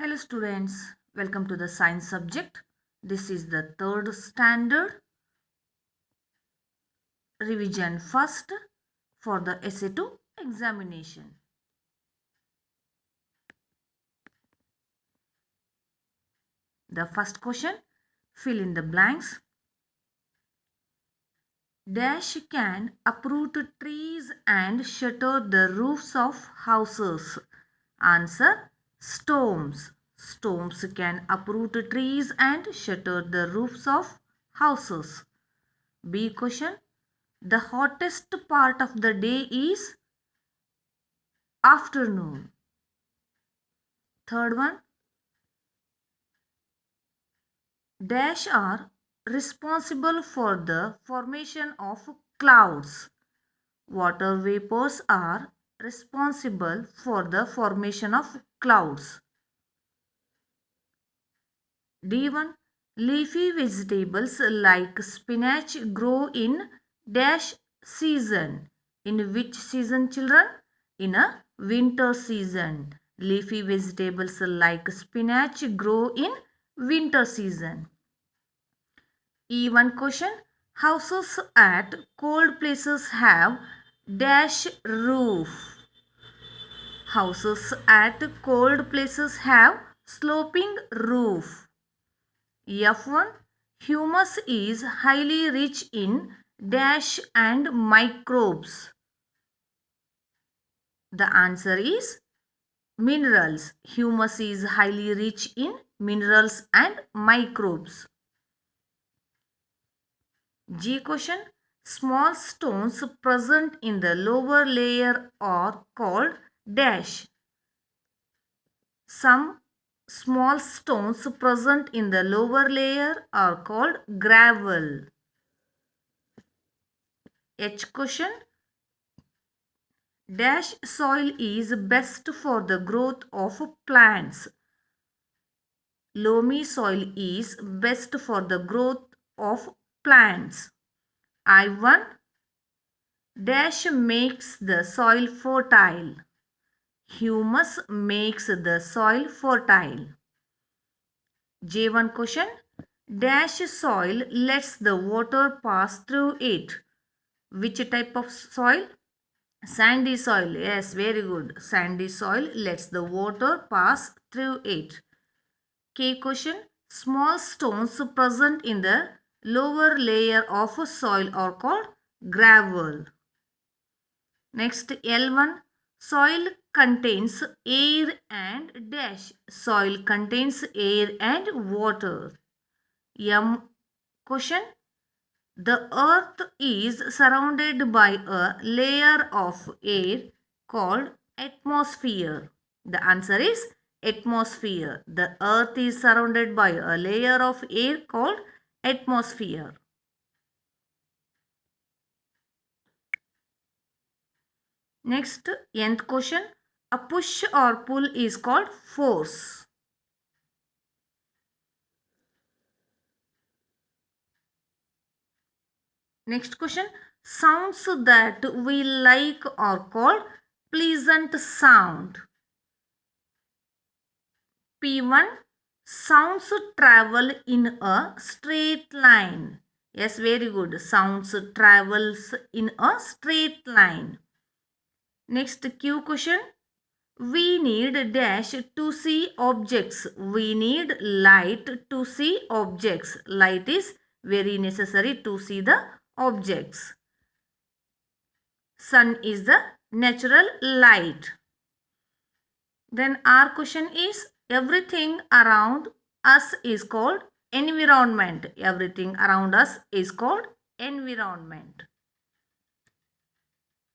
Hello students, welcome to the science subject. This is the third standard revision first for the essay 2 examination. The first question, fill in the blanks. Dash can uproot trees and shatter the roofs of houses. Answer, storms. Storms can uproot trees and shatter the roofs of houses. B question, the hottest part of the day is afternoon. Third one, dash are responsible for the formation of clouds. Water vapors are responsible for the formation of clouds. D1, leafy vegetables like spinach grow in dash season. In which season, children? In a winter season. Leafy vegetables like spinach grow in winter season. E1 question, houses at cold places have dash roof. Houses at cold places have sloping roof. F1, humus is highly rich in dash and microbes. The answer is minerals. Humus is highly rich in minerals and microbes. G question, small stones present in the lower layer are called dash. Some small stones present in the lower layer are called gravel. H question, dash soil is best for the growth of plants. Loamy soil is best for the growth of plants. I1, dash makes the soil fertile. Humus makes the soil fertile. J1 question, dash soil lets the water pass through it. Which type of soil? Sandy soil. Yes, very good. Sandy soil lets the water pass through it. K question, small stones present in the lower layer of soil are called gravel. Next, L1, soil contains air and dash. Soil contains air and water. M question, the earth is surrounded by a layer of air called atmosphere. The answer is atmosphere. The earth is surrounded by a layer of air called atmosphere. Next, nth question, a push or pull is called force. Next question, sounds that we like are called pleasant sound. P1, sounds travel in a straight line. Yes, very good. Sounds travels in a straight line. Next Q question, we need dash to see objects. We need light to see objects. Light is very necessary to see the objects. Sun is the natural light. Then our question is, everything around us is called environment. Everything around us is called environment.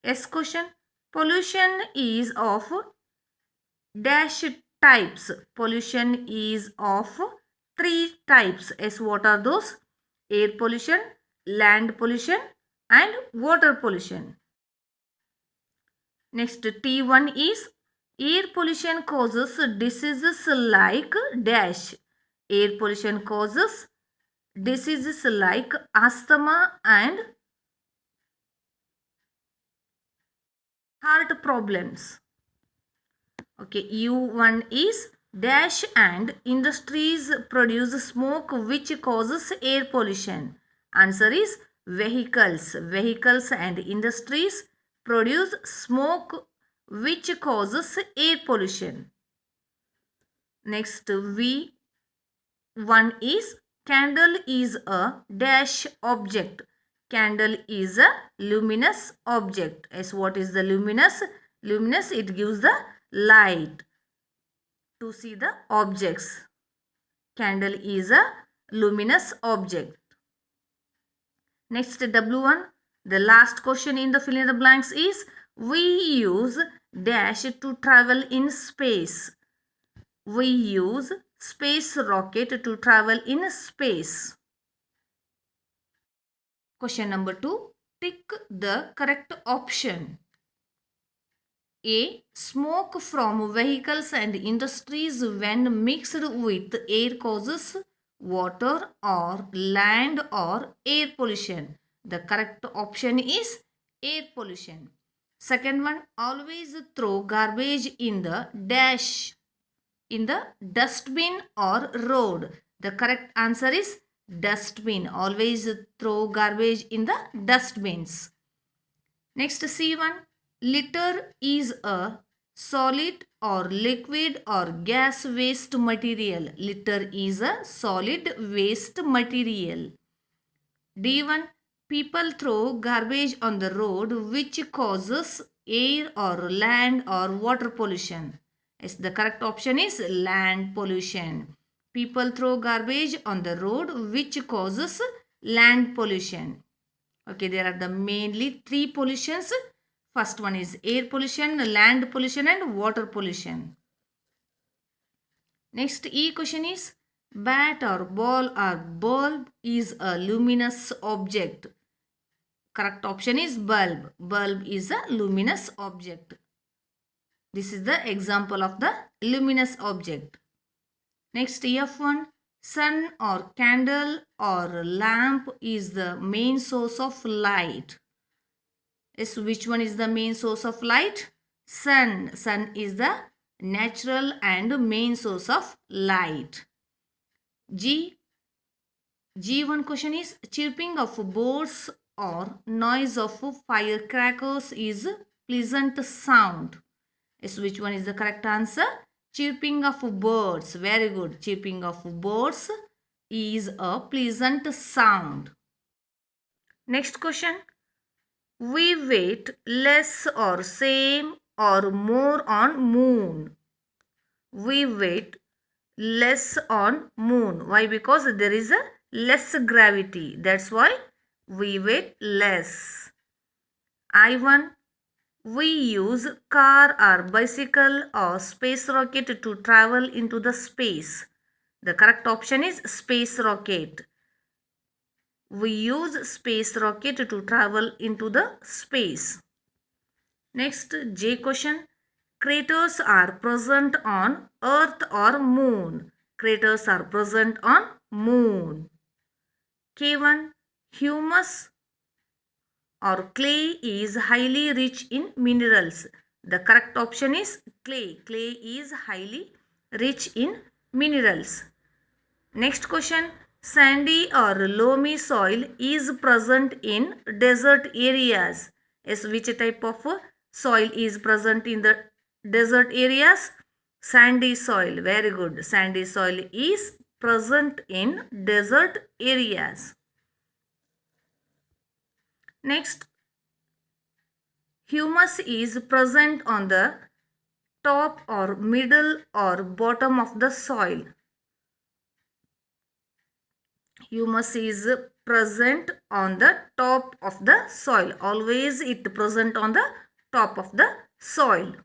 S question, pollution is of dash types. Pollution is of 3 types. Yes, what are those? Air pollution, land pollution and water pollution. Next, T1 is air pollution causes diseases like dash. Air pollution causes diseases like asthma and heart problems. Okay, U1 is dash and industries produce smoke which causes air pollution. Answer is vehicles. Vehicles and industries produce smoke which causes air pollution. Next, V1 is candle is a dash object. Candle is a luminous object. As what is the luminous? Luminous, it gives the light to see the objects. Candle is a luminous object. Next, W1. The last question in the fill in the blanks is we use dash to travel in space. We use space rocket to travel in space. Question number 2. Tick the correct option. A. Smoke from vehicles and industries when mixed with air causes water or land or air pollution. The correct option is air pollution. Second one, always throw garbage in the dash, in the dustbin or road. The correct answer is dustbin. Always throw garbage in the dustbins. Next, C1. Litter is a solid or liquid or gas waste material. Litter is a solid waste material. D1. People throw garbage on the road which causes air or land or water pollution. Yes, the correct option is land pollution. People throw garbage on the road which causes land pollution. Okay, there are the mainly three pollutions. First one is air pollution, land pollution and water pollution. Next E question is bat or ball or bulb is a luminous object. Correct option is bulb. Bulb is a luminous object. This is the example of the luminous object. Next F1. Sun or candle or lamp is the main source of light. Yes, which one is the main source of light? Sun. Sun is the natural and main source of light. G1 question is chirping of birds or noise of firecrackers is pleasant sound. Yes, which one is the correct answer? Chirping of birds. Very good. Chirping of birds is a pleasant sound. Next question. We wait less or same or more on moon. We wait less on moon. Why? Because there is a less gravity. That's why we wait less. I1. We use car or bicycle or space rocket to travel into the space. The correct option is space rocket. We use space rocket to travel into the space. Next J question. Craters are present on earth or moon. Craters are present on moon. K1. Humus or clay is highly rich in minerals. The correct option is clay. Clay is highly rich in minerals. Next question. Sandy or loamy soil is present in desert areas. Yes, which type of soil is present in the desert areas? Sandy soil. Very good. Sandy soil is present in desert areas. Next, humus is present on the top or middle or bottom of the soil. Humus is present on the top of the soil. Always it present on the top of the soil.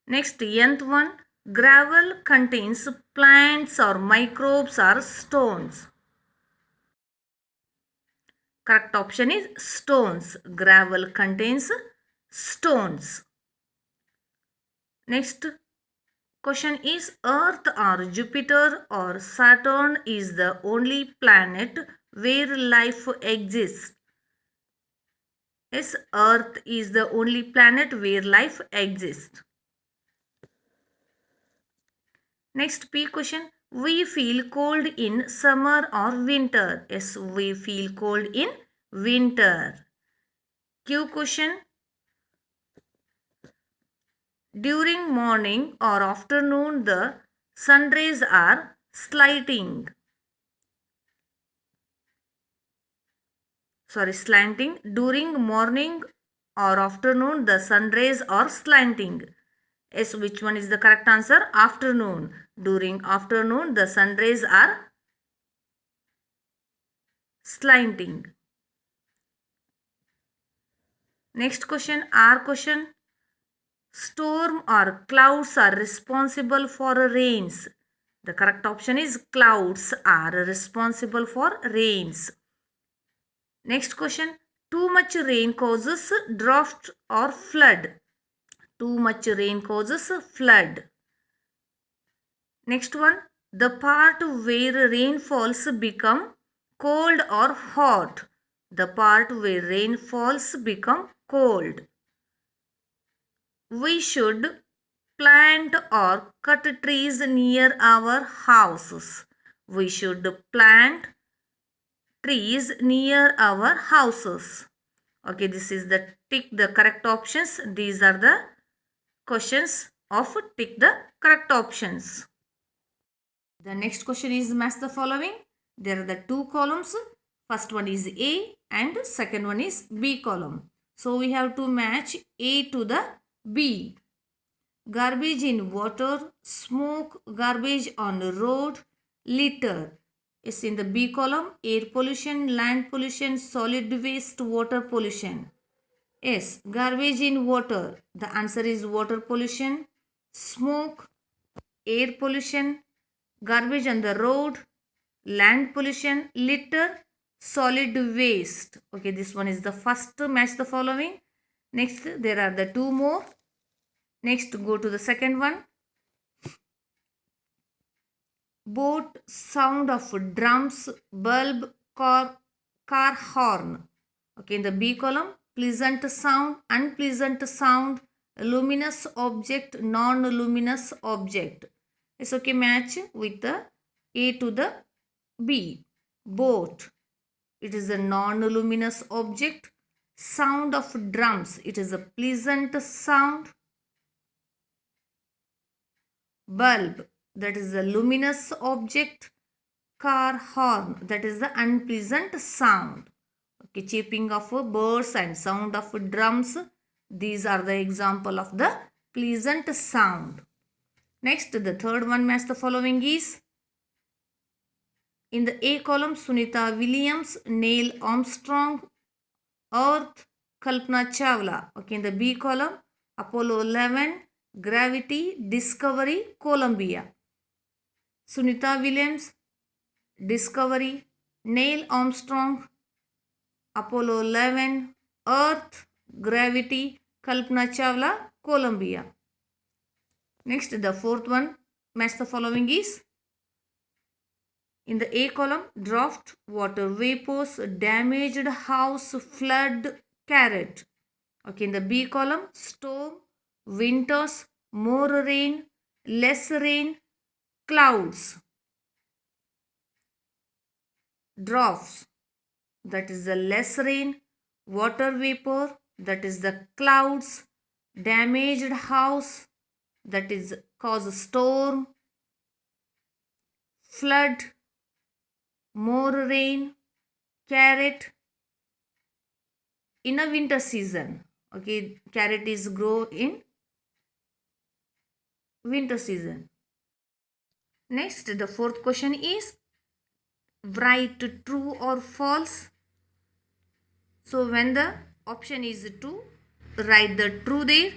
Next, nth one. Gravel contains plants or microbes or stones. Correct option is stones. Gravel contains stones. Next question is Earth or Jupiter or Saturn is the only planet where life exists. Yes, Earth is the only planet where life exists. Next P question. We feel cold in summer or winter. Yes, we feel cold in winter. Q question. During morning or afternoon, the sun rays are slanting. During morning or afternoon, the sun rays are slanting. Yes, which one is the correct answer? Afternoon. During afternoon, the sun rays are slanting. Next question, R question. Storm or clouds are responsible for rains. The correct option is clouds are responsible for rains. Next question. Too much rain causes drought or flood. Too much rain causes flood. Next one. The part where rain falls become cold or hot. The part where rain falls become cold. We should plant or cut trees near our houses. We should plant trees near our houses. Okay, this is the tick the correct options. These are the questions of tick the correct options. The next question is match the following. There are the two columns. First one is A and second one is B column. So we have to match A to the B. Garbage in water, smoke, garbage on the road, litter. Is in the B column. Air pollution, land pollution, solid waste, water pollution. Yes, garbage in water. The answer is water pollution, smoke, air pollution, garbage on the road, land pollution, litter, solid waste. Okay, this one is the first match the following. Next, there are the two more. Next, go to the second one. Boat, sound of drums, bulb, car horn. Okay, in the B column, pleasant sound, unpleasant sound, luminous object, non-luminous object. It's okay, match with the A to the B. Boat, it is a non-luminous object. Sound of drums, it is a pleasant sound. Bulb, that is a luminous object. Car horn, that is the unpleasant sound. Okay, chirping of birds and sound of drums, these are the example of the pleasant sound. Next, the third one match the following is in the A column, Sunita Williams, Neil Armstrong, Earth, Kalpana Chawla. Okay, in the B column, Apollo 11, Gravity, Discovery, Columbia. Sunita Williams, Discovery, Neil Armstrong, Apollo 11, Earth, Gravity, Kalpana Chawla, Columbia. Next, the fourth one, match the following is in the A column, drought, water vapors, damaged house, flood, carrot. Okay, in the B column, storm, winters, more rain, less rain, clouds. Droughts, that is the less rain, water vapor, that is the clouds, damaged house, that is cause storm, flood, more rain, carrot in a winter season. Okay, carrot is grow in winter season. Next, the fourth question is write true or false. So when the option is true, write the true there.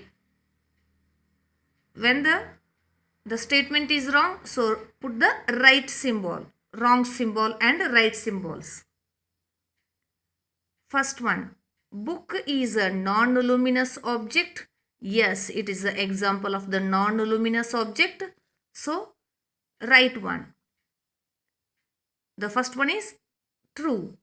When the statement is wrong, so put the right symbol, wrong symbol and right symbols. First one, book is a non-luminous object. Yes, it is an example of the non-luminous object. So, right one. The first one is true.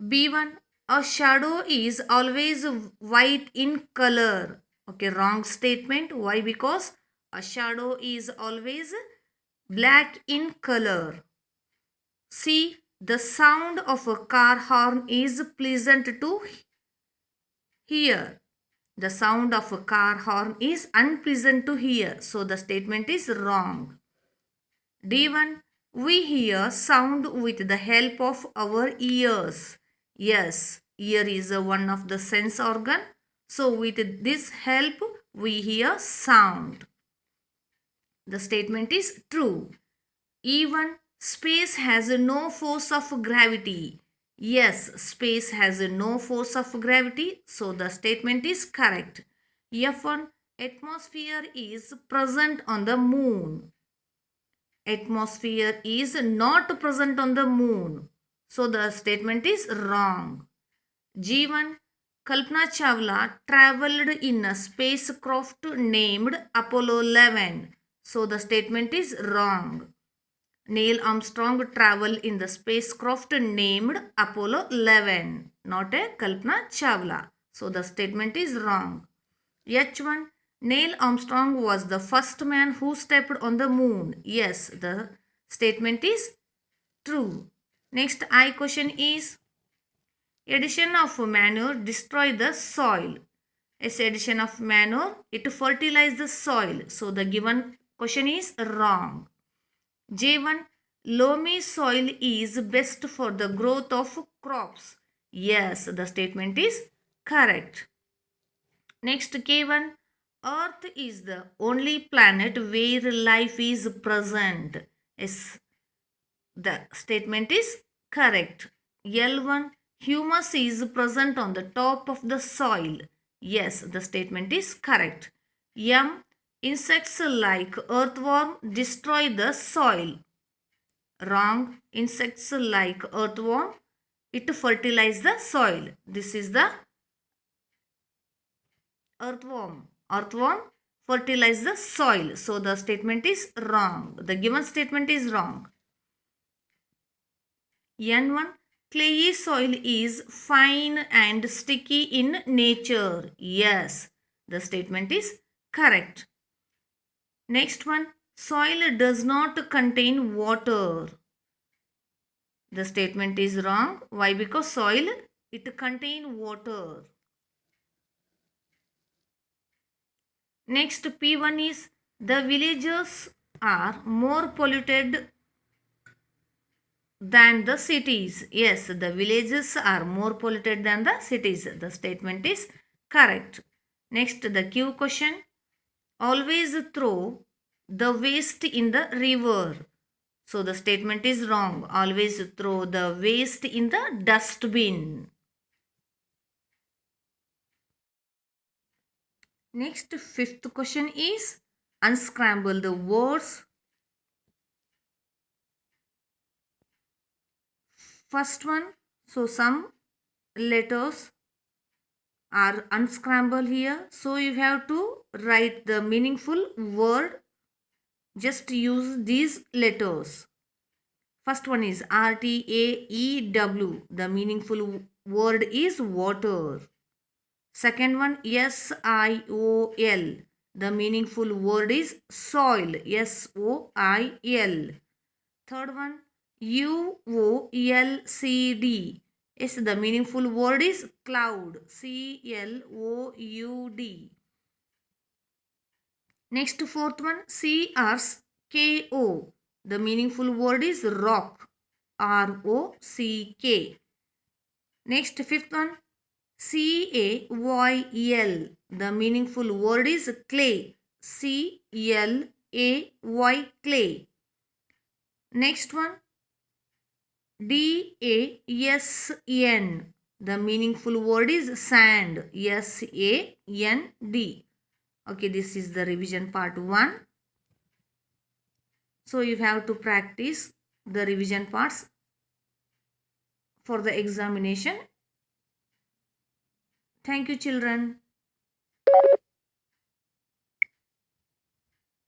B1, a shadow is always white in color. Okay, wrong statement. Why? Because a shadow is always black in color. C. The sound of a car horn is pleasant to hear. The sound of a car horn is unpleasant to hear. So the statement is wrong. D1. We hear sound with the help of our ears. Yes, ear is one of the sense organ. So with this help, we hear sound. The statement is true. Even space has no force of gravity. Yes, space has no force of gravity. So the statement is correct. F1. Atmosphere is present on the moon. Atmosphere is not present on the moon. So the statement is wrong. G1. Kalpana Chawla traveled in a spacecraft named Apollo 11. So the statement is wrong. Neil Armstrong traveled in the spacecraft named Apollo 11, not a Kalpana Chawla. So the statement is wrong. H1. Neil Armstrong was the first man who stepped on the moon. Yes, the statement is true. Next I question is, addition of manure destroy the soil. Yes, addition of manure, it fertilize the soil. So the given question is wrong. J1. Loamy soil is best for the growth of crops. Yes, the statement is correct. Next K1. Earth is the only planet where life is present. Yes, the statement is correct. L1. Humus is present on the top of the soil. Yes, the statement is correct. M. Insects like earthworm destroy the soil. Wrong. Insects like earthworm, it fertilize the soil. This is the earthworm. Earthworm fertilize the soil. So the statement is wrong. The given statement is wrong. N1. Clayey soil is fine and sticky in nature. Yes, the statement is correct. Next one. Soil does not contain water. The statement is wrong. Why? Because soil, it contain water. Next P1 is, the villages are more polluted than the cities. Yes, the villages are more polluted than the cities. The statement is correct. Next the Q question. Always throw the waste in the river. So the statement is wrong. Always throw the waste in the dustbin. Next, fifth question is, unscramble the words. First one, so some letters are unscrambled here. So you have to write the meaningful word. Just use these letters. First one is RTAEW. The meaningful word is water. Second one, SIOL. The meaningful word is soil. SOIL. Third one, UOLCD. Yes, the meaningful word is cloud. CLOUD. Next, fourth one, CRKO. The meaningful word is rock. ROCK. Next, fifth one, CAYL. The meaningful word is clay. CLAY, clay. Next one, DASN. The meaningful word is sand. SAND. Okay, this is the revision part 1. So you have to practice the revision parts for the examination. Thank you, children.